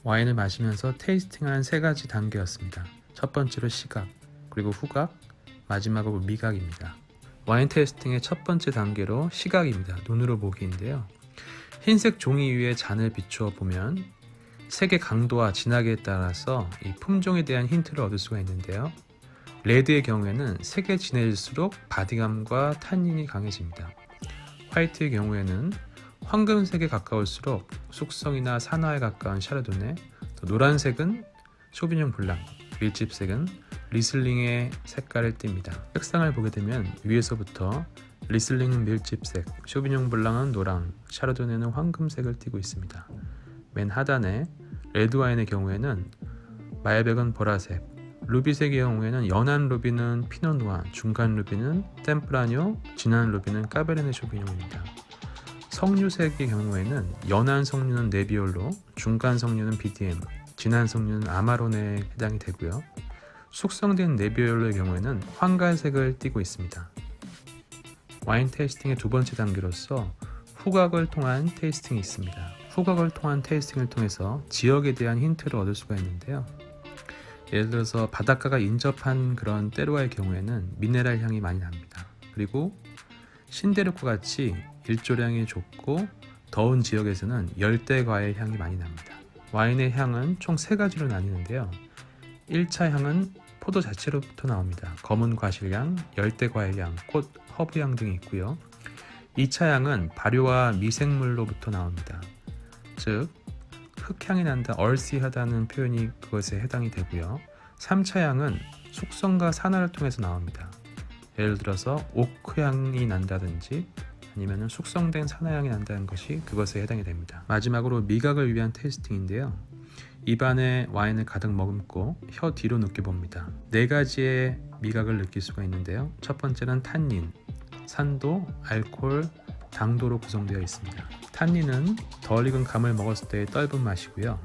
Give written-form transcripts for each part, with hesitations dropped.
와인을 마시면서 테이스팅하는 세 가지 단계였습니다. 첫 번째로 시각, 그리고 후각, 마지막으로 미각입니다. 와인 테이스팅의 첫 번째 단계로 시각입니다. 눈으로 보기인데요. 흰색 종이 위에 잔을 비추어 보면 색의 강도와 진하기에 따라서 이 품종에 대한 힌트를 얻을 수가 있는데요. 레드의 경우에는 색이 진해질수록 바디감과 탄닌이 강해집니다. 화이트의 경우에는 황금색에 가까울수록 숙성이나 산화에 가까운 샤르도네, 또 노란색은 쇼비뇽 블랑, 밀집색은 리슬링의 색깔을 띱니다. 색상을 보게 되면 위에서부터 리슬링은 밀집색, 쇼비뇽 블랑은 노랑, 샤르도네는 황금색을 띠고 있습니다. 맨 하단에 레드와인의 경우에는 말백은 보라색, 루비색의 경우에는 연한 루비는 피노누아, 중간 루비는 템프라뇨, 진한 루비는 까베르네 쇼비뇽입니다. 석류색의 경우에는 연한 석류는 네비올로, 중간 석류는 BDM, 진한 석류는 아마로네에 해당이 되고요. 숙성된 네비올로의 경우에는 황갈색을 띠고 있습니다. 와인 테이스팅의 두 번째 단계로서 후각을 통한 테이스팅이 있습니다. 후각을 통한 테이스팅을 통해서 지역에 대한 힌트를 얻을 수가 있는데요. 예를 들어서 바닷가가 인접한 그런 때로와의 경우에는 미네랄 향이 많이 납니다. 그리고 신데르과 같이 일조량이 좁고 더운 지역에서는 열대 과일 향이 많이 납니다. 와인의 향은 총 3가지로 나뉘는데요. 1차 향은 포도 자체로부터 나옵니다. 검은 과실향, 열대 과일향, 꽃, 허브향 등이 있고요. 2차 향은 발효와 미생물로부터 나옵니다. 즉 흙향이 난다, 얼씨하다는 표현이 그것에 해당이 되고요. 3차 향은 숙성과 산화를 통해서 나옵니다. 예를 들어서 오크향이 난다든지 아니면 숙성된 산화향이 난다는 것이 그것에 해당이 됩니다. 마지막으로 미각을 위한 테이스팅인데요. 입안에 와인을 가득 머금고 혀 뒤로 느껴봅니다. 4가지의 미각을 느낄 수가 있는데요. 첫 번째는 탄닌, 산도, 알코올, 당도로 구성되어 있습니다. 탄닌은 덜 익은 감을 먹었을 때의 떫은 맛이고요.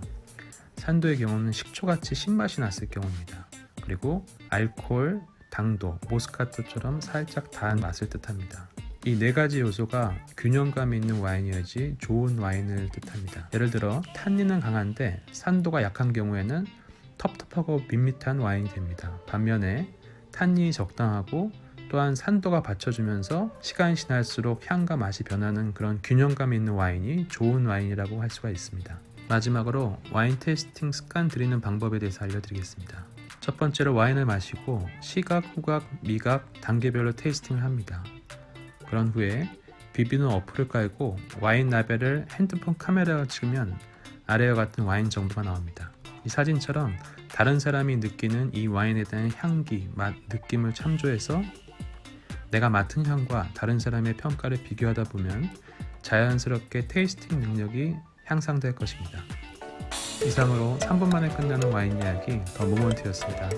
산도의 경우는 식초같이 신맛이 났을 경우입니다. 그리고 알코올, 당도, 모스카토처럼 살짝 다한 맛을 뜻합니다. 이 4가지 요소가 균형감이 있는 와인이어야지 좋은 와인을 뜻합니다. 예를 들어 탄닌은 강한데 산도가 약한 경우에는 텁텁하고 밋밋한 와인이 됩니다. 반면에 탄닌이 적당하고 또한 산도가 받쳐주면서 시간이 지날수록 향과 맛이 변하는 그런 균형감 있는 와인이 좋은 와인이라고 할 수가 있습니다. 마지막으로 와인 테이스팅 습관 들이는 방법에 대해서 알려드리겠습니다. 첫 번째로 와인을 마시고 시각, 후각, 미각, 단계별로 테이스팅을 합니다. 그런 후에 비비는 어플을 깔고 와인 라벨을 핸드폰 카메라로 찍으면 아래와 같은 와인 정보가 나옵니다. 이 사진처럼 다른 사람이 느끼는 이 와인에 대한 향기, 맛, 느낌을 참조해서 내가 맡은 향과 다른 사람의 평가를 비교하다 보면 자연스럽게 테이스팅 능력이 향상될 것입니다. 이상으로 3분 만에 끝나는 와인 이야기 더 모먼트였습니다.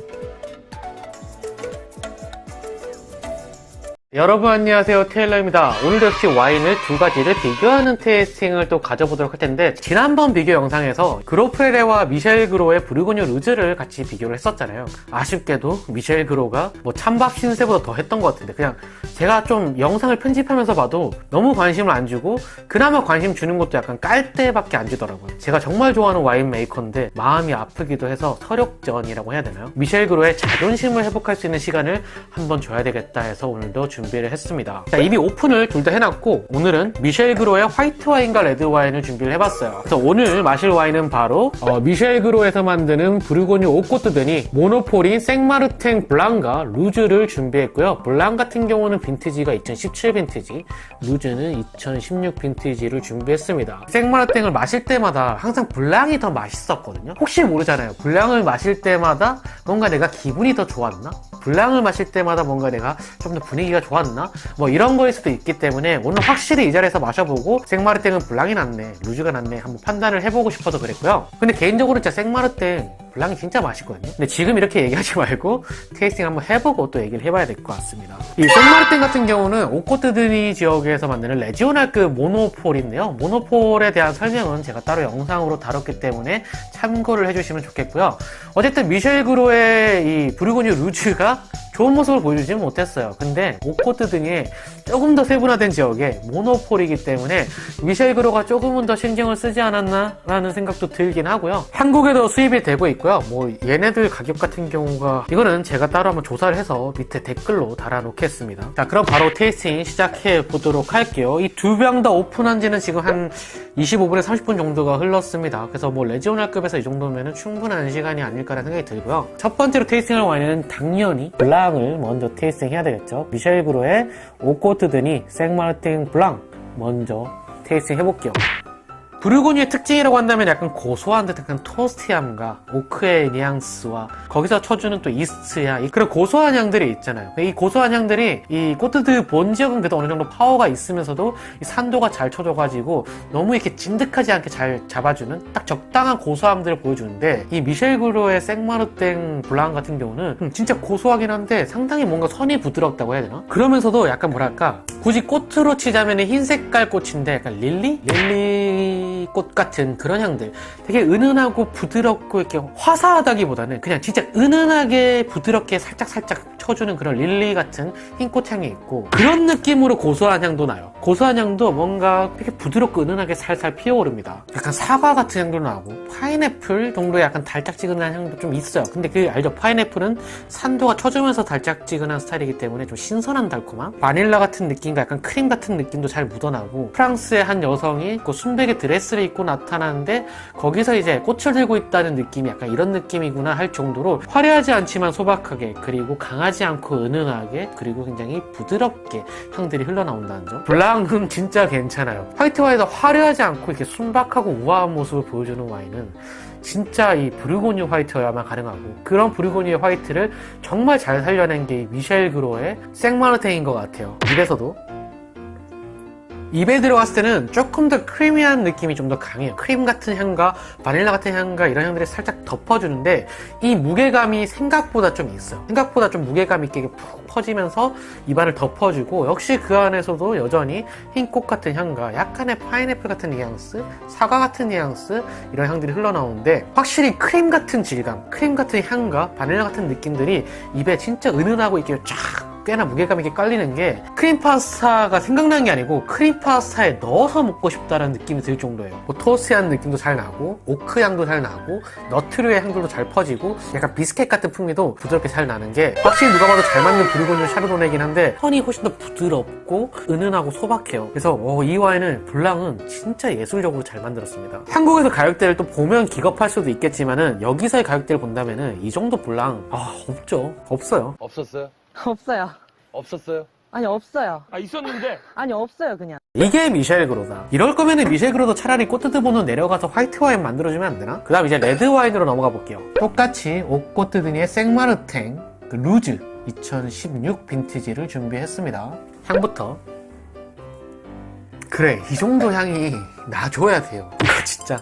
여러분 안녕하세요, 테일러입니다. 오늘도 역시 와인을 2가지를 비교하는 테이스팅을 또 가져보도록 할 텐데, 지난번 비교 영상에서 그로프레레와 미셸 그로의 부르고뉴 루즈를 같이 비교를 했었잖아요. 아쉽게도 미셸 그로가 뭐 찬밥 신세보다 더 했던 것 같은데, 그냥 제가 좀 영상을 편집하면서 봐도 너무 관심을 안 주고 그나마 관심 주는 것도 약간 깔 때밖에 안 주더라고요. 제가 정말 좋아하는 와인 메이커인데 마음이 아프기도 해서 서력전이라고 해야 되나요? 미셸 그로의 자존심을 회복할 수 있는 시간을 한번 줘야 되겠다 해서 오늘도 준비를 했습니다. 자, 이미 오픈을 둘 다 해놨고 오늘은 미셸 그로의 화이트 와인과 레드 와인을 준비를 해봤어요. 그래서 오늘 마실 와인은 바로 미셸 그로에서 만드는 부르고뉴 오코트드니 모노폴인 생마르탱 블랑과 루즈를 준비했고요. 블랑 같은 경우는 빈티지가 2017 빈티지, 루즈는 2016 빈티지를 준비했습니다. 생마르탱을 마실 때마다 항상 블랑이 더 맛있었거든요. 혹시 모르잖아요. 블랑을 마실 때마다 뭔가 내가 기분이 더 좋았나? 블랑을 마실 때마다 뭔가 내가 좀 더 분위기가 좋았나? 뭐 이런 거일 수도 있기 때문에 오늘 확실히 이 자리에서 마셔보고 생마르탱은 블랑이 낫네, 루즈가 낫네 한번 판단을 해보고 싶어서 그랬고요. 근데 개인적으로 진짜 생마르탱 블랑이 진짜 맛있거든요. 근데 지금 이렇게 얘기하지 말고 테이스팅 한번 해보고 또 얘기를 해봐야 될 것 같습니다. 이 생마르탱 같은 경우는 오코트드니 지역에서 만드는 레지오날급 모노폴인데요. 모노폴에 대한 설명은 제가 따로 영상으로 다뤘기 때문에 참고를 해주시면 좋겠고요. 어쨌든 미셸 그로의 이 부르고뉴 루즈가 좋은 모습을 보여주지는 못했어요. 근데 오코트 등의 조금 더 세분화된 지역에 모노폴이기 때문에 미셸 그로가 조금은 더 신경을 쓰지 않았나 라는 생각도 들긴 하고요. 한국에도 수입이 되고 있고요. 뭐 얘네들 가격 같은 경우가 이거는 제가 따로 한번 조사를 해서 밑에 댓글로 달아놓겠습니다. 자, 그럼 바로 테이스팅 시작해 보도록 할게요. 이 두 병 다 오픈한 지는 지금 한 25분에 30분 정도가 흘렀습니다. 그래서 뭐 레지오날급에서 이 정도면 충분한 시간이 아닐까라는 생각이 들고요. 첫 번째로 테이스팅할 와인은 당연히 블랑을 먼저 테이스팅 해야 되겠죠. 미셸 그로의 오코트드니 생마르탱 블랑 먼저 테이스팅 해볼게요. 부르고뉴의 특징이라고 한다면 약간 고소한 듯한 토스티함과 오크의 뉘앙스와 거기서 쳐주는 또 이스트야 그런 고소한 향들이 있잖아요. 이 고소한 향들이 이 코트드 본 지역은 그래도 어느 정도 파워가 있으면서도 이 산도가 잘 쳐져가지고 너무 이렇게 진득하지 않게 잘 잡아주는 딱 적당한 고소함들을 보여주는데 이 미셸 그로의 생마르탱 블랑 같은 경우는 진짜 고소하긴 한데 상당히 뭔가 선이 부드럽다고 해야 되나? 그러면서도 약간 뭐랄까 굳이 꽃으로 치자면 흰 색깔 꽃인데 약간 릴리 꽃 같은 그런 향들 되게 은은하고 부드럽고 이렇게 화사하다기보다는 그냥 진짜 은은하게 부드럽게 살짝 쳐주는 그런 릴리 같은 흰꽃 향이 있고 그런 느낌으로 고소한 향도 나요. 고소한 향도 뭔가 되게 부드럽고 은은하게 살살 피어오릅니다. 약간 사과 같은 향도 나고 파인애플 정도의 약간 달짝지근한 향도 좀 있어요. 근데 그 알죠? 파인애플은 산도가 쳐주면서 달짝지근한 스타일이기 때문에 좀 신선한 달콤함 바닐라 같은 느낌과 약간 크림 같은 느낌도 잘 묻어나고 프랑스의 한 여성이 그 순백의 드레스를 입고 나타나는데 거기서 이제 꽃을 들고 있다는 느낌이 약간 이런 느낌이구나 할 정도로 화려하지 않지만 소박하게 그리고 강하지 않고 은은하게 그리고 굉장히 부드럽게 향들이 흘러나온다는 점. 블랑은 진짜 괜찮아요. 화이트 와인에서 화려하지 않고 이렇게 순박하고 우아한 모습을 보여주는 와인은 진짜 이 부르고뉴 화이트여야만 가능하고 그런 부르고뉴 화이트를 정말 잘 살려낸 게 미셸 그로의 생마르탱인 것 같아요. 입에 들어갔을 때는 조금 더 크리미한 느낌이 좀 더 강해요. 크림 같은 향과 바닐라 같은 향과 이런 향들이 살짝 덮어주는데 이 무게감이 생각보다 좀 있어요. 생각보다 좀 무게감 있게 푹 퍼지면서 입안을 덮어주고 역시 그 안에서도 여전히 흰꽃 같은 향과 약간의 파인애플 같은 뉘앙스, 사과 같은 뉘앙스 이런 향들이 흘러나오는데 확실히 크림 같은 질감, 크림 같은 향과 바닐라 같은 느낌들이 입에 진짜 은은하고 이렇게 쫙 꽤나 무게감 있게 깔리는 게 크림 파스타가 생각나는 게 아니고 크림 파스타에 넣어서 먹고 싶다는 느낌이 들 정도예요. 뭐 토스트한 느낌도 잘 나고 오크 향도 잘 나고 너트류의 향들도 잘 퍼지고 약간 비스켓 같은 풍미도 부드럽게 잘 나는 게 확실히 누가 봐도 잘 맞는 부르고뉴 샤르도네이긴 한데 턴이 훨씬 더 부드럽고 은은하고 소박해요. 그래서 이 와인은 블랑은 진짜 예술적으로 잘 만들었습니다. 한국에서 가격대를 또 보면 기겁할 수도 있겠지만은 여기서의 가격대를 본다면은 이 정도 블랑 없어요. 없었어요? 없어요. 없었어요? 아니 없어요. 아 있었는데 아니 없어요 그냥. 이게 미셸 그로다. 이럴 거면은 미셸 그로도 차라리 꼬트드본으로 내려가서 화이트 와인 만들어주면 안 되나? 그 다음 이제 레드 와인으로 넘어가 볼게요. 똑같이 오코트드니의 생마르탱 루즈 2016 빈티지를 준비했습니다. 향부터 그래 이 정도 향이 나줘야 돼요. 이거 진짜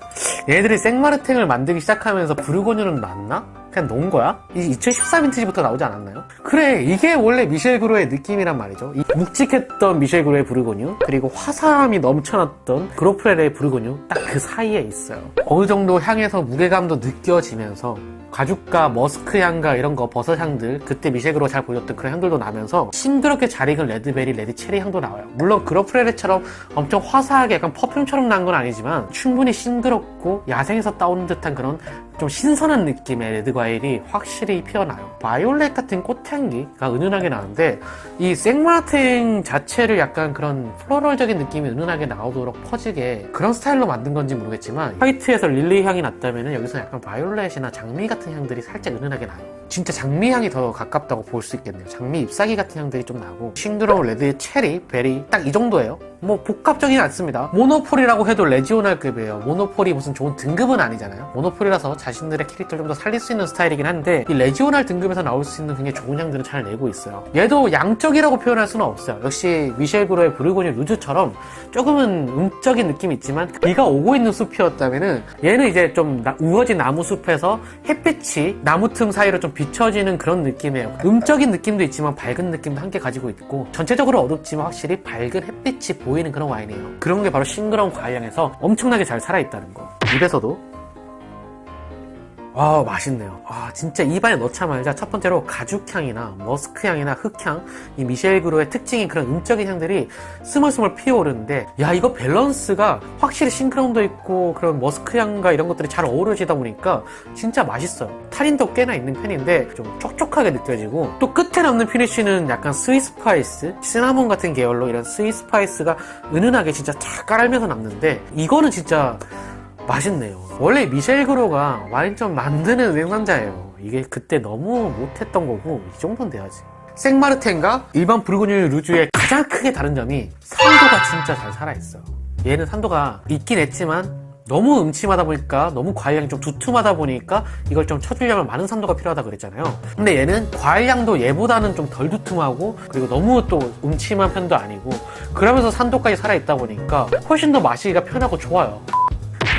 얘네들이 생마르탱을 만들기 시작하면서 부르고뉴는 났나? 그냥 놓은 거야? 이 2014 빈티지부터 나오지 않았나요? 그래 이게 원래 미셸 그로의 느낌이란 말이죠. 이 묵직했던 미셸 그로의 부르고뉴 그리고 화사함이 넘쳐났던 그로프렐의 부르고뉴 딱 그 사이에 있어요. 어느 정도 향에서 무게감도 느껴지면서 가죽과 머스크 향과 이런 거 버섯 향들 그때 미셸 그로 잘 보였던 그런 향들도 나면서 싱그럽게 잘 익은 레드베리, 레드체리 향도 나와요. 물론 그로프렐처럼 엄청 화사하게 약간 퍼퓸처럼 난 건 아니지만 충분히 싱그럽고 야생에서 따오는 듯한 그런 좀 신선한 느낌의 레드 과일이 확실히 피어나요. 바이올렛 같은 꽃향기가 은은하게 나는데 이 생마르탱 자체를 약간 그런 플로럴적인 느낌이 은은하게 나오도록 퍼지게 그런 스타일로 만든 건지 모르겠지만 화이트에서 릴리 향이 났다면 여기서 약간 바이올렛이나 장미 같은 향들이 살짝 은은하게 나요. 진짜 장미향이 더 가깝다고 볼 수 있겠네요. 장미 잎사귀 같은 향들이 좀 나고, 싱그러운 레드, 체리, 베리 딱 이 정도예요. 뭐 복합적이진 않습니다. 모노폴이라고 해도 레지오날급이에요. 모노폴이 무슨 좋은 등급은 아니잖아요. 모노폴이라서 자신들의 캐릭터를 좀 더 살릴 수 있는 스타일이긴 한데, 이 레지오날 등급에서 나올 수 있는 굉장히 좋은 향들을 잘 내고 있어요. 얘도 양적이라고 표현할 수는 없어요. 역시 미셸 그로의 부르고뉴 루즈처럼 조금은 음적인 느낌이 있지만, 비가 오고 있는 숲이었다면은 얘는 이제 좀 우거진 나무 숲에서 햇빛이 나무 틈 사이로 좀 비춰지는 그런 느낌이에요. 음적인 느낌도 있지만 밝은 느낌도 함께 가지고 있고, 전체적으로 어둡지만 확실히 밝은 햇빛이 보이는 그런 와인이에요. 그런 게 바로 싱그러운 과일향에서 엄청나게 잘 살아있다는 거. 입에서도 맛있네요. 진짜 입안에 넣자마자 첫 번째로 가죽향이나 머스크향이나 흙향, 이 미셸 그로의 특징인 그런 음적인 향들이 스멀스멀 피어오르는데, 이거 밸런스가 확실히 싱크럼도 있고 그런 머스크향과 이런 것들이 잘 어우러지다 보니까 진짜 맛있어요. 탄닌도 꽤나 있는 편인데 좀 촉촉하게 느껴지고, 또 끝에 남는 피니쉬는 약간 스위스 스파이스, 시나몬 같은 계열로 이런 스위스 스파이스가 은은하게 진짜 쫙 깔면서 남는데, 이거는 진짜 맛있네요. 원래 미셸 그로가 와인점 만드는 생산자예요. 이게 그때 너무 못했던 거고, 이 정도는 돼야지. 생마르텐과 일반 부르고뉴 루즈의 가장 크게 다른 점이 산도가 진짜 잘 살아있어요. 얘는 산도가 있긴 했지만 너무 음침하다 보니까, 너무 과일향이 좀 두툼하다 보니까 이걸 좀 쳐주려면 많은 산도가 필요하다 그랬잖아요. 근데 얘는 과일향도 얘보다는 좀 덜 두툼하고, 그리고 너무 또 음침한 편도 아니고, 그러면서 산도까지 살아있다 보니까 훨씬 더 마시기가 편하고 좋아요.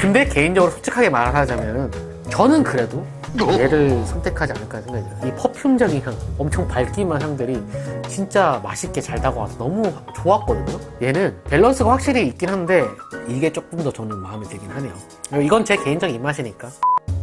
근데 개인적으로 솔직하게 말하자면 저는 그래도 얘를 선택하지 않을까 생각이 들어요. 이 퍼퓸적인 향, 엄청 밝기만 향들이 진짜 맛있게 잘 다가와서 너무 좋았거든요. 얘는 밸런스가 확실히 있긴 한데 이게 조금 더 저는 마음에 들긴 하네요. 이건 제 개인적인 입맛이니까.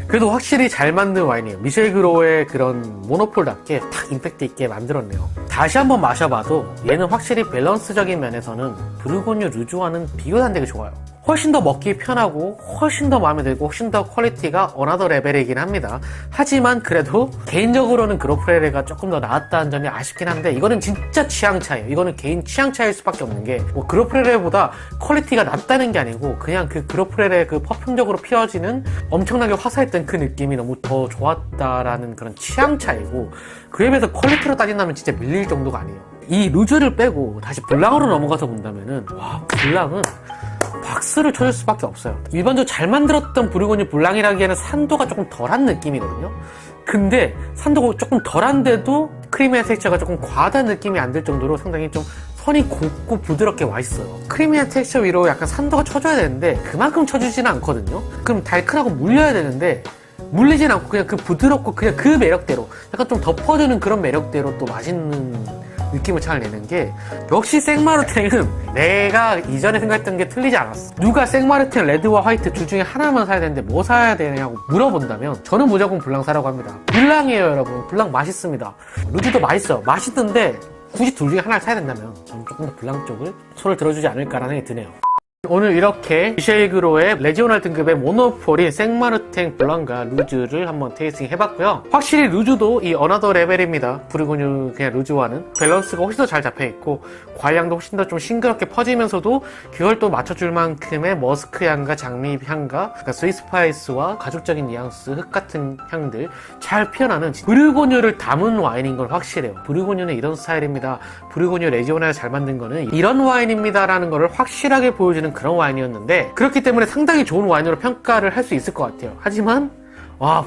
그래도 확실히 잘 만든 와인이에요. 미셸 그로의 그런 모노폴답게 탁 임팩트 있게 만들었네요. 다시 한번 마셔봐도 얘는 확실히 밸런스적인 면에서는 부르고뉴 루즈와는 비교도 안 되게 좋아요. 훨씬 더 먹기 편하고 훨씬 더 마음에 들고 훨씬 더 퀄리티가 어나더 레벨이긴 합니다. 하지만 그래도 개인적으로는 그로프레레가 조금 더 나았다는 점이 아쉽긴 한데, 이거는 진짜 취향 차이에요. 이거는 개인 취향 차이일 수밖에 없는 게, 뭐 그로프레레보다 퀄리티가 낮다는 게 아니고 그냥 그 그로프레레 그 퍼퓸적으로 피어지는 엄청나게 화사했던 그 느낌이 너무 더 좋았다라는 그런 취향 차이고, 그에 비해서 퀄리티로 따진다면 진짜 밀릴 정도가 아니에요. 이 루즈를 빼고 다시 블랑으로 넘어가서 본다면은, 블랑은 박수를 쳐줄 수밖에 없어요. 일반적으로 잘 만들었던 부르고뉴 블랑이라기에는 산도가 조금 덜한 느낌이거든요. 근데 산도가 조금 덜한데도 크리미한 텍스처가 조금 과하다는 느낌이 안 들 정도로 상당히 좀 선이 곱고 부드럽게 맛있어요. 크리미한 텍스처 위로 약간 산도가 쳐줘야 되는데 그만큼 쳐주지는 않거든요. 그럼 달큰하고 물려야 되는데 물리진 않고 그냥 그 부드럽고 그냥 그 매력대로 약간 좀 덮어주는 그런 매력대로 또 맛있는 느낌을 잘 내는 게, 역시 생마르탱은 내가 이전에 생각했던 게 틀리지 않았어. 누가 생마르탱 레드와 화이트 둘 중에 하나만 사야 되는데 뭐 사야 되냐고 물어본다면 저는 무조건 블랑 사라고 합니다. 블랑이에요 여러분. 블랑 맛있습니다. 루즈도 맛있어요. 맛있는데 굳이 둘 중에 하나를 사야 된다면 저는 조금 더 블랑 쪽을 손을 들어주지 않을까라는 생각이 드네요. 오늘 이렇게 미셸 그로의 레지오날 등급의 모노폴인 생마르탱 블랑과 루즈를 한번 테이스팅 해봤고요. 확실히 루즈도 이 어나더 레벨입니다. 부르고뉴 그냥 루즈와는 밸런스가 훨씬 더 잘 잡혀있고, 과일향도 훨씬 더 좀 싱그럽게 퍼지면서도 그걸 또 맞춰줄 만큼의 머스크향과 장미향과 스위스 스파이스와 가죽적인 뉘앙스, 흙 같은 향들 잘 피어나는 부르고뉴를 담은 와인인 건 확실해요. 부르고뉴는 이런 스타일입니다. 부르고뉴 레지오날 잘 만든 거는 이런 와인입니다 라는 거를 확실하게 보여주는 그런 와인이었는데, 그렇기 때문에 상당히 좋은 와인으로 평가를 할 수 있을 것 같아요. 하지만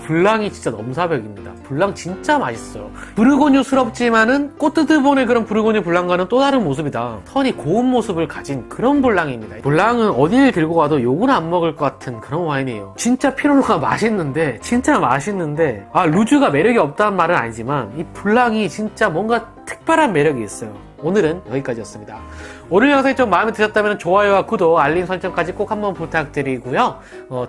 블랑이 진짜 넘사벽입니다. 블랑 진짜 맛있어요. 부르고뉴스럽지만은 꼬뜨드본의 그런 부르고뉴 블랑과는 또 다른 모습이다. 턴이 고운 모습을 가진 그런 블랑입니다. 블랑은 어딜 들고 가도 욕은 안 먹을 것 같은 그런 와인이에요. 진짜 피노누가 맛있는데, 진짜 맛있는데, 루즈가 매력이 없다는 말은 아니지만 이 블랑이 진짜 뭔가 특별한 매력이 있어요. 오늘은 여기까지였습니다. 오늘 영상이 좀 마음에 드셨다면 좋아요와 구독, 알림 설정까지 꼭 한번 부탁드리고요.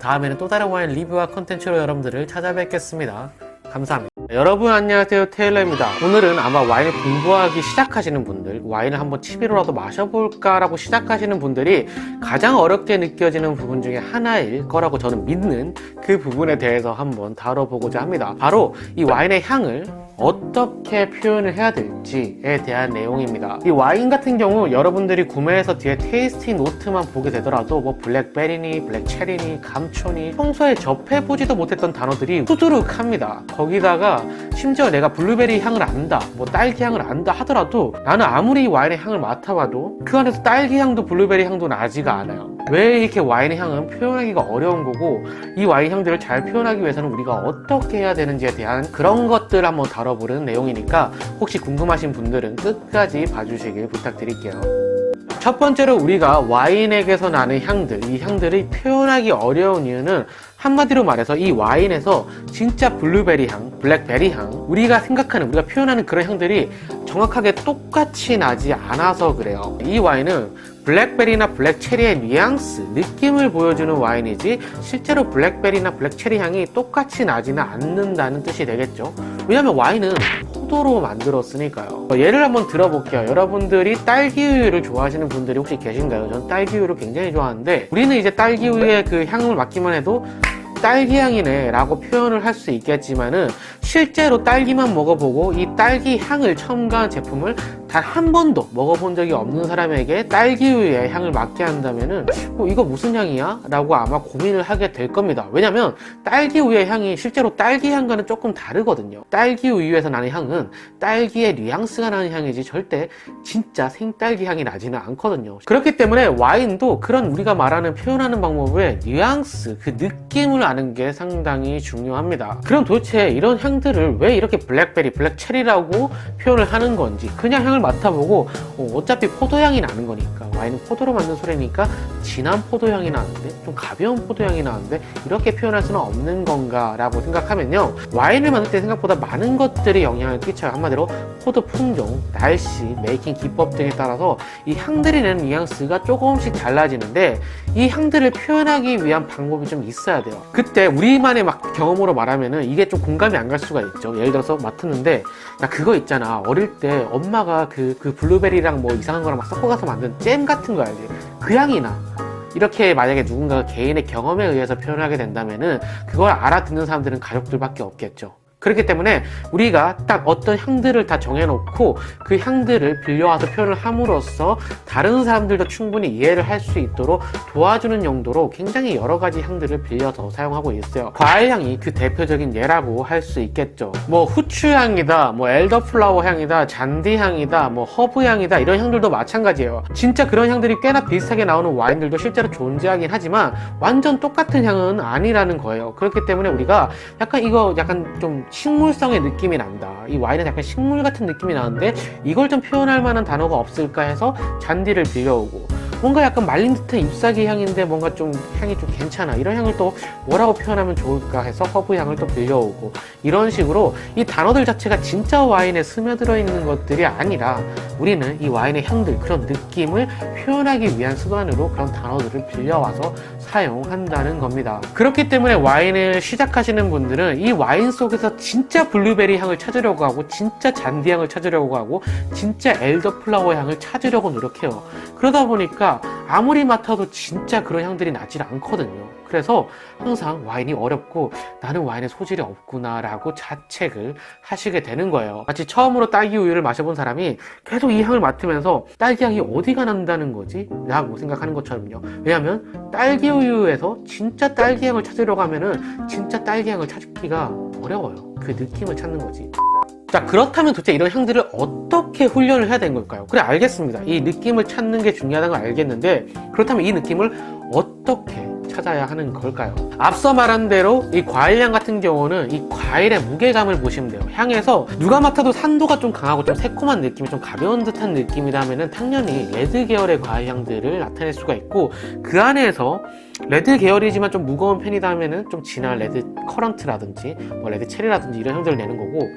다음에는 또 다른 와인 리뷰와 컨텐츠로 여러분들을 찾아뵙겠습니다. 감사합니다. 여러분 안녕하세요, 테일러입니다. 오늘은 아마 와인을 공부하기 시작하시는 분들, 와인을 한번 취미로라도 마셔볼까 라고 시작하시는 분들이 가장 어렵게 느껴지는 부분 중에 하나일 거라고 저는 믿는 그 부분에 대해서 한번 다뤄보고자 합니다. 바로 이 와인의 향을 어떻게 표현을 해야 될지에 대한 내용입니다. 이 와인 같은 경우 여러분들이 구매해서 뒤에 테이스팅 노트만 보게 되더라도 뭐 블랙베리니, 블랙체리니, 감초니 평소에 접해보지도 못했던 단어들이 수두룩합니다. 거기다가 보니까 심지어 내가 블루베리 향을 안다, 뭐 딸기 향을 안다 하더라도 나는 아무리 와인의 향을 맡아봐도 그 안에서 딸기 향도 블루베리 향도 나지가 않아요. 왜 이렇게 와인의 향은 표현하기가 어려운 거고, 이 와인 향들을 잘 표현하기 위해서는 우리가 어떻게 해야 되는지에 대한 그런 것들을 한번 다뤄보는 내용이니까 혹시 궁금하신 분들은 끝까지 봐주시길 부탁드릴게요. 첫 번째로 우리가 와인에게서 나는 향들, 이 향들을 표현하기 어려운 이유는 한마디로 말해서 이 와인에서 진짜 블루베리 향, 블랙베리 향, 우리가 생각하는, 우리가 표현하는 그런 향들이 정확하게 똑같이 나지 않아서 그래요. 이 와인은 블랙베리나 블랙체리의 뉘앙스, 느낌을 보여주는 와인이지 실제로 블랙베리나 블랙체리 향이 똑같이 나지는 않는다는 뜻이 되겠죠. 왜냐면 와인은 포도로 만들었으니까요. 예를 한번 들어볼게요. 여러분들이 딸기우유를 좋아하시는 분들이 혹시 계신가요? 전 딸기우유를 굉장히 좋아하는데, 우리는 이제 딸기우유의 그 향을 맡기만 해도 딸기향이네 라고 표현을 할 수 있겠지만은 실제로 딸기만 먹어보고 이 딸기 향을 첨가한 제품을 단 한 번도 먹어본 적이 없는 사람에게 딸기우유의 향을 맡게 한다면은 이거 무슨 향이야? 라고 아마 고민을 하게 될 겁니다. 왜냐면 딸기우유의 향이 실제로 딸기 향과는 조금 다르거든요. 딸기우유에서 나는 향은 딸기의 뉘앙스가 나는 향이지 절대 진짜 생딸기 향이 나지는 않거든요. 그렇기 때문에 와인도 그런 우리가 말하는 표현하는 방법의 뉘앙스, 그 느낌을 아는 게 상당히 중요합니다. 그럼 도대체 이런 향들을 왜 이렇게 블랙베리, 블랙체리라고 표현을 하는 건지, 그냥 향을 맡아보고 어차피 포도향이 나는 거니까, 와인은 포도로 만든 술이니까 진한 포도향이 나는데, 좀 가벼운 포도향이 나는데 이렇게 표현할 수는 없는 건가 라고 생각하면요, 와인을 만들 때 생각보다 많은 것들이 영향을 끼쳐요. 한마디로 포도 품종, 날씨, 메이킹 기법 등에 따라서 이 향들이 내는 뉘앙스가 조금씩 달라지는데, 이 향들을 표현하기 위한 방법이 좀 있어야 돼요. 그때 우리만의 막 경험으로 말하면은 이게 좀 공감이 안 갈 수가 있죠. 예를 들어서 맡았는데, 나 그거 있잖아, 어릴 때 엄마가 그 블루베리랑 뭐 이상한 거랑 막 섞어가서 만든 잼 같은 거 알지? 그 향이 나. 이렇게 만약에 누군가가 개인의 경험에 의해서 표현하게 된다면은 그걸 알아듣는 사람들은 가족들밖에 없겠죠. 그렇기 때문에 우리가 딱 어떤 향들을 다 정해놓고 그 향들을 빌려와서 표현을 함으로써 다른 사람들도 충분히 이해를 할 수 있도록 도와주는 용도로 굉장히 여러 가지 향들을 빌려서 사용하고 있어요. 과일향이 그 대표적인 예라고 할 수 있겠죠. 뭐 후추향이다, 뭐 엘더플라워 향이다, 잔디향이다, 뭐 허브향이다, 이런 향들도 마찬가지예요. 진짜 그런 향들이 꽤나 비슷하게 나오는 와인들도 실제로 존재하긴 하지만 완전 똑같은 향은 아니라는 거예요. 그렇기 때문에 우리가 약간 좀 식물성의 느낌이 난다, 이 와인은 약간 식물 같은 느낌이 나는데 이걸 좀 표현할 만한 단어가 없을까 해서 잔디를 빌려오고, 뭔가 약간 말린 듯한 잎사귀 향인데 뭔가 좀 향이 좀 괜찮아, 이런 향을 또 뭐라고 표현하면 좋을까 해서 허브 향을 또 빌려오고, 이런 식으로 이 단어들 자체가 진짜 와인에 스며들어 있는 것들이 아니라 우리는 이 와인의 향들, 그런 느낌을 표현하기 위한 수단으로 그런 단어들을 빌려와서 사용한다는 겁니다. 그렇기 때문에 와인을 시작하시는 분들은 이 와인 속에서 진짜 블루베리 향을 찾으려고 하고, 진짜 잔디 향을 찾으려고 하고, 진짜 엘더플라워 향을 찾으려고 노력해요. 그러다 보니까 아무리 맡아도 진짜 그런 향들이 나질 않거든요. 그래서 항상 와인이 어렵고 나는 와인에 소질이 없구나 라고 자책을 하시게 되는 거예요. 마치 처음으로 딸기 우유를 마셔본 사람이 계속 이 향을 맡으면서 딸기 향이 어디가 난다는 거지? 라고 생각하는 것처럼요. 왜냐하면 딸기 우유에서 진짜 딸기 향을 찾으려고 하면은 진짜 딸기 향을 찾기가 어려워요. 그 느낌을 찾는 거지. 자, 그렇다면 도대체 이런 향들을 어떻게 훈련을 해야 되는 걸까요? 그래, 알겠습니다. 이 느낌을 찾는 게 중요하다는 걸 알겠는데, 그렇다면 이 느낌을 어떻게 찾아야 하는 걸까요? 앞서 말한 대로 이 과일향 같은 경우는 이 과일의 무게감을 보시면 돼요. 향에서 누가 맡아도 산도가 좀 강하고 좀 새콤한 느낌이 좀 가벼운 듯한 느낌이라면은 당연히 레드 계열의 과일향들을 나타낼 수가 있고, 그 안에서 레드 계열이지만 좀 무거운 편이다 하면은 좀 진한 레드 커런트라든지 뭐 레드 체리라든지 이런 향들을 내는 거고,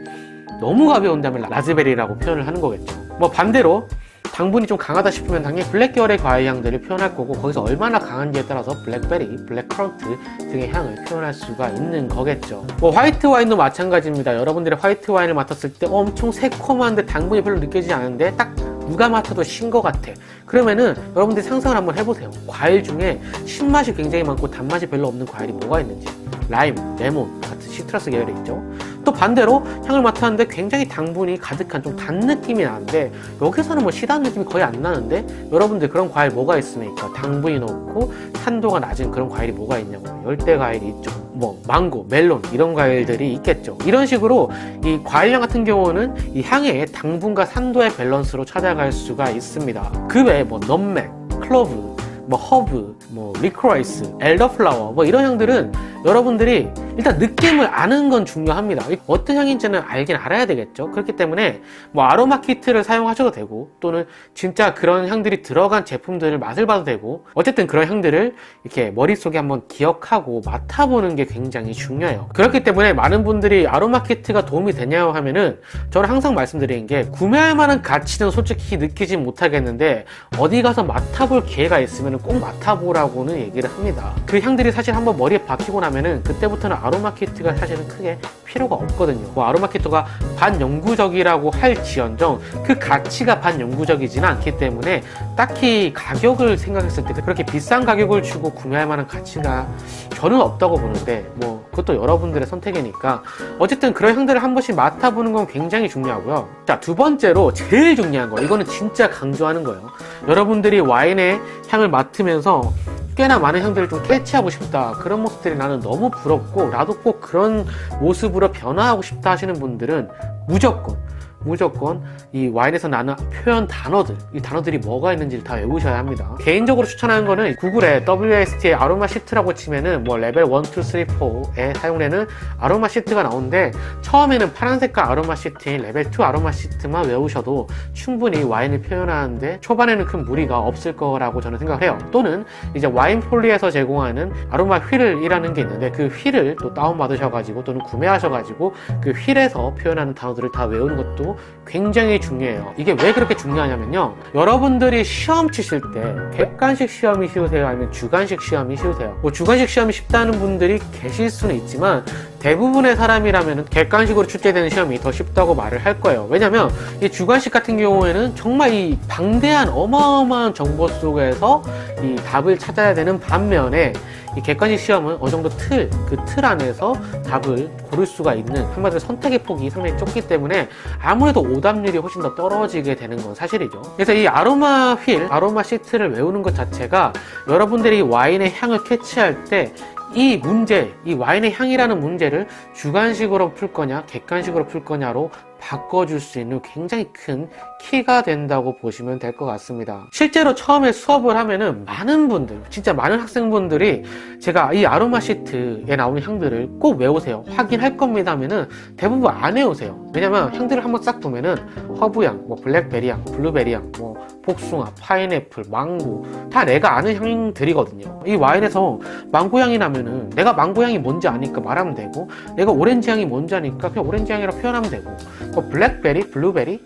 너무 가벼운다면 라즈베리라고 표현을 하는 거겠죠. 뭐 반대로 당분이 좀 강하다 싶으면 당연히 블랙 계열의 과일 향들을 표현할 거고, 거기서 얼마나 강한지에 따라서 블랙베리, 블랙커런트 등의 향을 표현할 수가 있는 거겠죠. 뭐 화이트 와인도 마찬가지입니다. 여러분들이 화이트 와인을 맡았을 때 엄청 새콤한데 당분이 별로 느껴지지 않은데 딱 누가 맡아도 신 것 같아. 그러면은 여러분들이 상상을 한번 해보세요. 과일 중에 신맛이 굉장히 많고 단맛이 별로 없는 과일이 뭐가 있는지. 라임, 레몬 같은 시트러스 계열이 있죠. 또 반대로 향을 맡았는데 굉장히 당분이 가득한 좀 단 느낌이 나는데 여기서는 뭐 시다는 느낌이 거의 안 나는데 여러분들 그런 과일 뭐가 있습니까? 당분이 높고 산도가 낮은 그런 과일이 뭐가 있냐고요. 열대 과일이 있죠. 뭐 망고, 멜론 이런 과일들이 있겠죠. 이런 식으로 이 과일향 같은 경우는 이 향의 당분과 산도의 밸런스로 찾아갈 수가 있습니다. 그 외에 뭐 넘맥, 클로브, 뭐 허브, 뭐 리코라이스, 엘더플라워 뭐 이런 향들은 여러분들이 일단 느낌을 아는 건 중요합니다. 어떤 향인지는 알긴 알아야 되겠죠. 그렇기 때문에 뭐 아로마 키트를 사용하셔도 되고 또는 진짜 그런 향들이 들어간 제품들을 맛을 봐도 되고 어쨌든 그런 향들을 이렇게 머릿속에 한번 기억하고 맡아보는 게 굉장히 중요해요. 그렇기 때문에 많은 분들이 아로마 키트가 도움이 되냐고 하면은 저는 항상 말씀드리는 게 구매할 만한 가치는 솔직히 느끼지 못하겠는데 어디 가서 맡아볼 기회가 있으면 꼭 맡아보라고는 얘기를 합니다. 그 향들이 사실 한번 머리에 박히고 나면은 그때부터는 아로마 키트가 사실은 크게 필요가 없거든요. 뭐 아로마 키트가 반영구적이라고 할지언정 그 가치가 반영구적이지는 않기 때문에 딱히 가격을 생각했을 때 그렇게 비싼 가격을 주고 구매할 만한 가치가 저는 없다고 보는데 뭐 그것도 여러분들의 선택이니까 어쨌든 그런 향들을 한 번씩 맡아보는 건 굉장히 중요하고요. 자, 두 번째로 제일 중요한 거, 이거는 진짜 강조하는 거예요. 여러분들이 와인의 향을 맡으면서 꽤나 많은 향들을 좀 캐치하고 싶다, 그런 모습들이 나는 너무 부럽고 나도 꼭 그런 모습으로 변화하고 싶다 하시는 분들은 무조건 이 와인에서 나는 표현 단어들, 이 단어들이 뭐가 있는지를 다 외우셔야 합니다. 개인적으로 추천하는 거는 구글에 WST의 아로마 시트라고 치면은 뭐 레벨 1, 2, 3, 4에 사용되는 아로마 시트가 나오는데 처음에는 파란 색깔 아로마 시트인 레벨 2 아로마 시트만 외우셔도 충분히 와인을 표현하는데 초반에는 큰 무리가 없을 거라고 저는 생각을 해요. 또는 이제 와인폴리에서 제공하는 아로마 휠이라는 게 있는데 그 휠을 또 다운받으셔가지고 또는 구매하셔가지고 그 휠에서 표현하는 단어들을 다 외우는 것도 굉장히 중요해요. 이게 왜 그렇게 중요하냐면요, 여러분들이 시험 치실 때 객관식 시험이 쉬우세요? 아니면 주관식 시험이 쉬우세요? 뭐 주관식 시험이 쉽다는 분들이 계실 수는 있지만 대부분의 사람이라면 객관식으로 출제되는 시험이 더 쉽다고 말을 할 거예요. 왜냐면 이 주관식 같은 경우에는 정말 이 방대한 어마어마한 정보 속에서 이 답을 찾아야 되는 반면에 이 객관식 시험은 어느 정도 그 틀 안에서 답을 고를 수가 있는, 한마디로 선택의 폭이 상당히 좁기 때문에 아무래도 오답률이 훨씬 더 떨어지게 되는 건 사실이죠. 그래서 이 아로마 휠, 아로마 시트를 외우는 것 자체가 여러분들이 와인의 향을 캐치할 때 이 문제, 이 와인의 향이라는 문제를 주관식으로 풀 거냐 객관식으로 풀 거냐로 바꿔줄 수 있는 굉장히 큰 키가 된다고 보시면 될 것 같습니다. 실제로 처음에 수업을 하면은 많은 분들, 진짜 많은 학생분들이 제가 이 아로마 시트에 나오는 향들을 꼭 외우세요, 확인할 겁니다 하면은 대부분 안 외우세요. 왜냐면 향들을 한번 싹 보면은 허브향, 뭐 블랙베리향, 블루베리향, 뭐 복숭아, 파인애플, 망고 다 내가 아는 향들이거든요. 이 와인에서 망고향이 나면은 내가 망고향이 뭔지 아니까 말하면 되고, 내가 오렌지향이 뭔지 아니까 그냥 오렌지향이라고 표현하면 되고, 뭐 블랙베리, 블루베리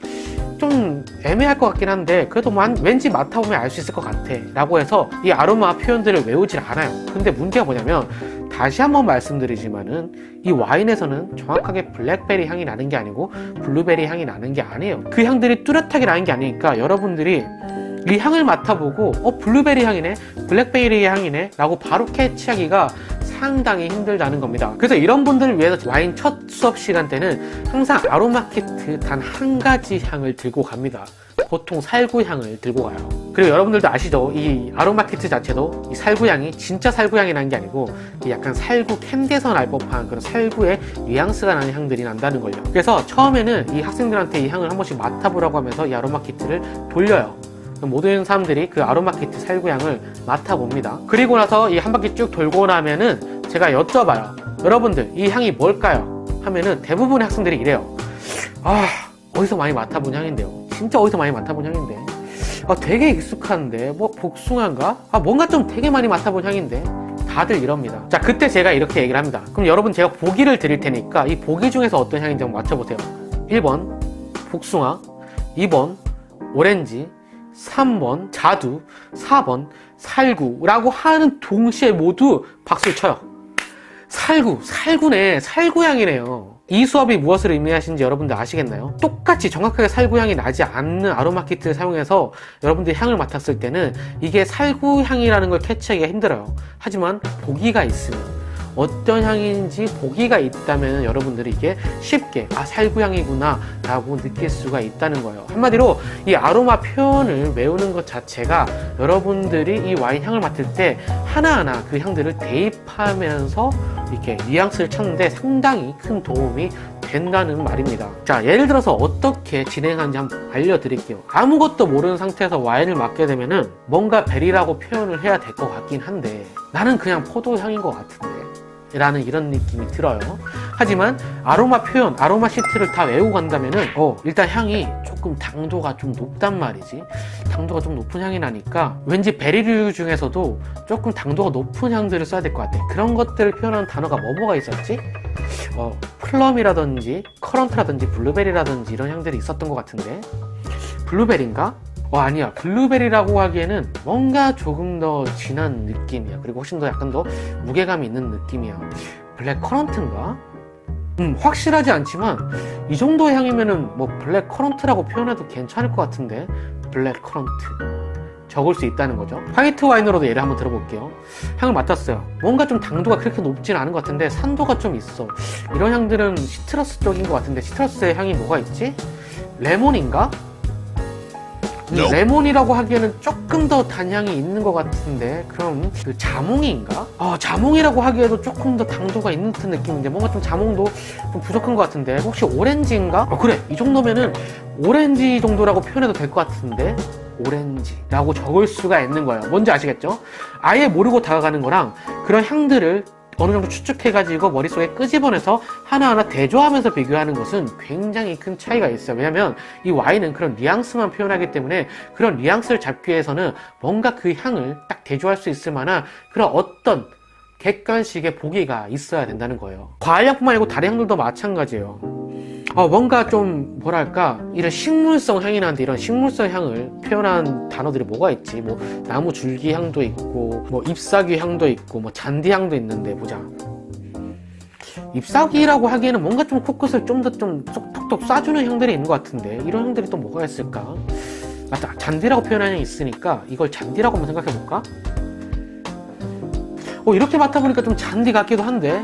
좀 애매할 것 같긴 한데 그래도 왠지 맡아보면 알 수 있을 것 같아 라고 해서 이 아로마 표현들을 외우질 않아요. 근데 문제가 뭐냐면, 다시 한번 말씀드리지만은 이 와인에서는 정확하게 블랙베리 향이 나는 게 아니고 블루베리 향이 나는 게 아니에요. 그 향들이 뚜렷하게 나는 게 아니니까 여러분들이 이 향을 맡아보고 블루베리 향이네, 블랙베리 향이네 라고 바로 캐치하기가 상당히 힘들다는 겁니다. 그래서 이런 분들을 위해서 와인 첫 수업 시간 때는 항상 아로마 키트 단 한 가지 향을 들고 갑니다. 보통 살구향을 들고 가요. 그리고 여러분들도 아시죠? 이 아로마 키트 자체도 이 살구향이 진짜 살구향이 나는 게 아니고 약간 살구 캔디에서 날 법한 그런 살구의 뉘앙스가 나는 향들이 난다는 걸요. 그래서 처음에는 이 학생들한테 이 향을 한 번씩 맡아보라고 하면서 이 아로마 키트를 돌려요. 모든 사람들이 그 아로마 키트 살구향을 맡아봅니다. 그리고 나서 이 한 바퀴 쭉 돌고 나면은 제가 여쭤봐요. 여러분들 이 향이 뭘까요? 하면은 대부분의 학생들이 이래요. 어디서 많이 맡아본 향인데요. 진짜 어디서 많이 맡아본 향인데. 되게 익숙한데 뭐 복숭아인가? 뭔가 좀 되게 많이 맡아본 향인데. 다들 이럽니다. 자, 그때 제가 이렇게 얘기를 합니다. 그럼 여러분 제가 보기를 드릴 테니까 이 보기 중에서 어떤 향인지 한번 맞춰보세요. 1번 복숭아, 2번 오렌지, 3번 자두, 4번 살구라고 하는 동시에 모두 박수를 쳐요. 살구네, 살구향이네요. 이 수업이 무엇을 의미하시는지 여러분들 아시겠나요? 똑같이 정확하게 살구향이 나지 않는 아로마 키트를 사용해서 여러분들이 향을 맡았을 때는 이게 살구향이라는 걸 캐치하기가 힘들어요. 하지만 보기가 있으면, 어떤 향인지 보기가 있다면 여러분들이 이게 쉽게 살구향이구나 라고 느낄 수가 있다는 거예요. 한마디로 이 아로마 표현을 외우는 것 자체가 여러분들이 이 와인 향을 맡을 때 하나하나 그 향들을 대입하면서 이렇게 뉘앙스를 찾는데 상당히 큰 도움이 된다는 말입니다. 자, 예를 들어서 어떻게 진행하는지 한번 알려드릴게요. 아무것도 모르는 상태에서 와인을 맡게 되면은 뭔가 베리라고 표현을 해야 될 것 같긴 한데 나는 그냥 포도향인 것 같은데 라는 이런 느낌이 들어요. 하지만 아로마 표현, 아로마 시트를 다 외우고 간다면은 일단 향이 조금 당도가 좀 높단 말이지. 당도가 좀 높은 향이 나니까 왠지 베리류 중에서도 조금 당도가 높은 향들을 써야 될 것 같아. 그런 것들을 표현하는 단어가 뭐가 있었지? 플럼이라든지 커런트라든지 블루베리라든지 이런 향들이 있었던 것 같은데 블루베리인가? 아니야. 블루베리라고 하기에는 뭔가 조금 더 진한 느낌이야. 그리고 훨씬 더 약간 더 무게감이 있는 느낌이야. 블랙 커런트인가? 확실하지 않지만 이 정도의 향이면은 뭐 블랙 커런트라고 표현해도 괜찮을 것 같은데 블랙 커런트 적을 수 있다는 거죠. 화이트 와인으로도 예를 한번 들어볼게요. 향을 맡았어요. 뭔가 좀 당도가 그렇게 높지는 않은 것 같은데 산도가 좀 있어. 이런 향들은 시트러스 쪽인 것 같은데 시트러스의 향이 뭐가 있지? 레몬인가? 레몬이라고 하기에는 조금 더 단향이 있는 것 같은데 그럼 그 자몽인가? 자몽이라고 하기에도 조금 더 당도가 있는 듯한 느낌인데 뭔가 좀 자몽도 좀 부족한 것 같은데 혹시 오렌지인가? 그래, 이 정도면은 오렌지 정도라고 표현해도 될 것 같은데 오렌지라고 적을 수가 있는 거예요. 뭔지 아시겠죠? 아예 모르고 다가가는 거랑 그런 향들을 어느 정도 추측해가지고 머릿속에 끄집어내서 하나하나 대조하면서 비교하는 것은 굉장히 큰 차이가 있어요. 왜냐면 이 와인은 그런 뉘앙스만 표현하기 때문에 그런 뉘앙스를 잡기 위해서는 뭔가 그 향을 딱 대조할 수 있을 만한 그런 어떤 객관식의 보기가 있어야 된다는 거예요. 과일향뿐만 아니고 다른 향들도 마찬가지예요. 뭔가 좀 뭐랄까 이런 식물성 향이 나는데 이런 식물성 향을 표현한 단어들이 뭐가 있지? 뭐 나무 줄기 향도 있고 뭐 잎사귀 향도 있고 뭐 잔디 향도 있는데 보자. 잎사귀라고 하기에는 뭔가 좀 코끝을 좀 더 좀 톡톡 쏴주는 향들이 있는 것 같은데 이런 향들이 또 뭐가 있을까? 맞다, 잔디라고 표현하는 향이 있으니까 이걸 잔디라고 한번 생각해볼까? 이렇게 맡아보니까 좀 잔디 같기도 한데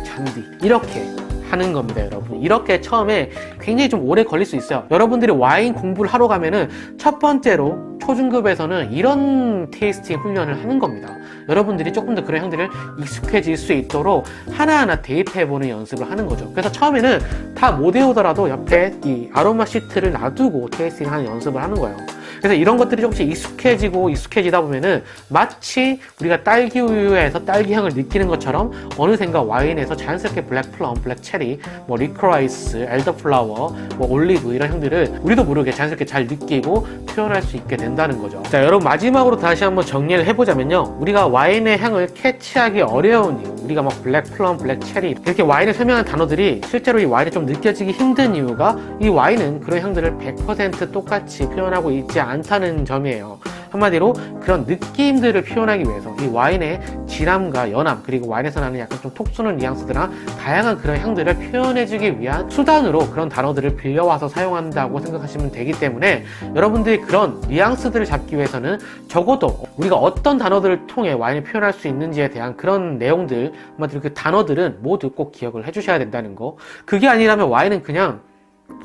잔디 이렇게 하는 겁니다, 여러분. 이렇게 처음에 굉장히 좀 오래 걸릴 수 있어요. 여러분들이 와인 공부를 하러 가면은 첫 번째로 초중급에서는 이런 테이스팅 훈련을 하는 겁니다. 여러분들이 조금 더 그런 향들을 익숙해질 수 있도록 하나하나 대입해보는 연습을 하는 거죠. 그래서 처음에는 다 못 외우더라도 옆에 이 아로마 시트를 놔두고 테이스팅 하는 연습을 하는 거예요. 그래서 이런 것들이 조금씩 익숙해지다 보면은 마치 우리가 딸기 우유에서 딸기 향을 느끼는 것처럼 어느샌가 와인에서 자연스럽게 블랙 플럼, 블랙 체리, 뭐 리크라이스, 엘더플라워, 뭐 올리브 이런 향들을 우리도 모르게 자연스럽게 잘 느끼고 표현할 수 있게 된다는 거죠. 자, 여러분 마지막으로 다시 한번 정리를 해보자면요. 우리가 와인의 향을 캐치하기 어려운 이유, 우리가 막 블랙 플럼, 블랙 체리 이렇게 와인을 설명한 단어들이 실제로 이 와인이 좀 느껴지기 힘든 이유가 이 와인은 그런 향들을 100% 똑같이 표현하고 있지 않다는 점이에요. 한마디로 그런 느낌들을 표현하기 위해서 이 와인의 진함과 연함 그리고 와인에서 나는 약간 좀 톡 쏘는 뉘앙스들이나 다양한 그런 향들을 표현해주기 위한 수단으로 그런 단어들을 빌려와서 사용한다고 생각하시면 되기 때문에 여러분들이 그런 뉘앙스들을 잡기 위해서는 적어도 우리가 어떤 단어들을 통해 와인을 표현할 수 있는지에 대한 그런 내용들, 한마디로 그 단어들은 모두 꼭 기억을 해주셔야 된다는 거. 그게 아니라면 와인은 그냥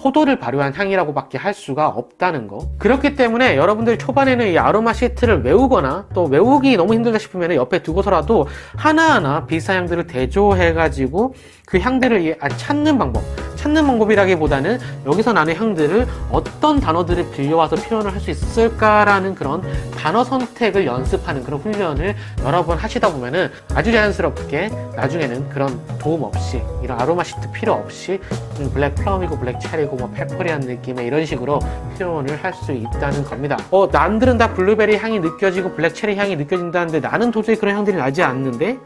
포도를 발효한 향이라고 밖에 할 수가 없다는 거. 그렇기 때문에 여러분들 초반에는 이 아로마 시트를 외우거나 또 외우기 너무 힘들다 싶으면 옆에 두고서라도 하나하나 비슷한 향들을 대조해가지고 그 향들을 찾는 방법이라기보다는 여기서 나는 향들을 어떤 단어들을 빌려와서 표현을 할 수 있을까라는 그런 단어 선택을 연습하는 그런 훈련을 여러 번 하시다 보면은 아주 자연스럽게 나중에는 그런 도움 없이 이런 아로마 시트 필요 없이 블랙 플럼이고 블랙 체리고 뭐 페퍼리한 느낌의 이런 식으로 표현을 할 수 있다는 겁니다. 남들은 다 블루베리 향이 느껴지고 블랙 체리 향이 느껴진다는데 나는 도저히 그런 향들이 나지 않는데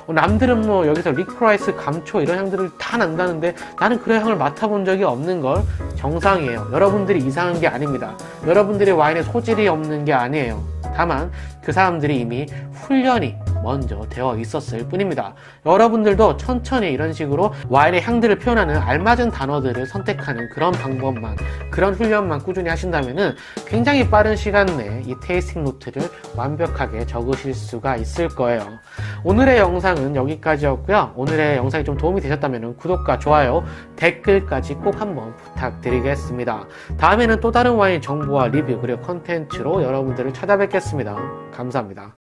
남들은 뭐 여기서 리크라이스, 감초 이런 향들을 다 난다는데 나는 그런 향을 맡아본 적이 없는 걸 정상이에요. 여러분들이 이상한 게 아닙니다. 여러분들의 와인에 소질이 없는 게 아니에요. 다만 그 사람들이 이미 훈련이 먼저 되어 있었을 뿐입니다. 여러분들도 천천히 이런 식으로 와인의 향들을 표현하는 알맞은 단어들을 선택하는 그런 방법만, 그런 훈련만 꾸준히 하신다면은 굉장히 빠른 시간 내에 이 테이스팅 노트를 완벽하게 적으실 수가 있을 거예요. 오늘의 영상은 여기까지였고요. 오늘의 영상이 좀 도움이 되셨다면 구독과 좋아요, 댓글까지 꼭 한번 부탁드리겠습니다. 다음에는 또 다른 와인 정보와 리뷰 그리고 컨텐츠로 여러분들을 찾아뵙겠습니다. 감사합니다.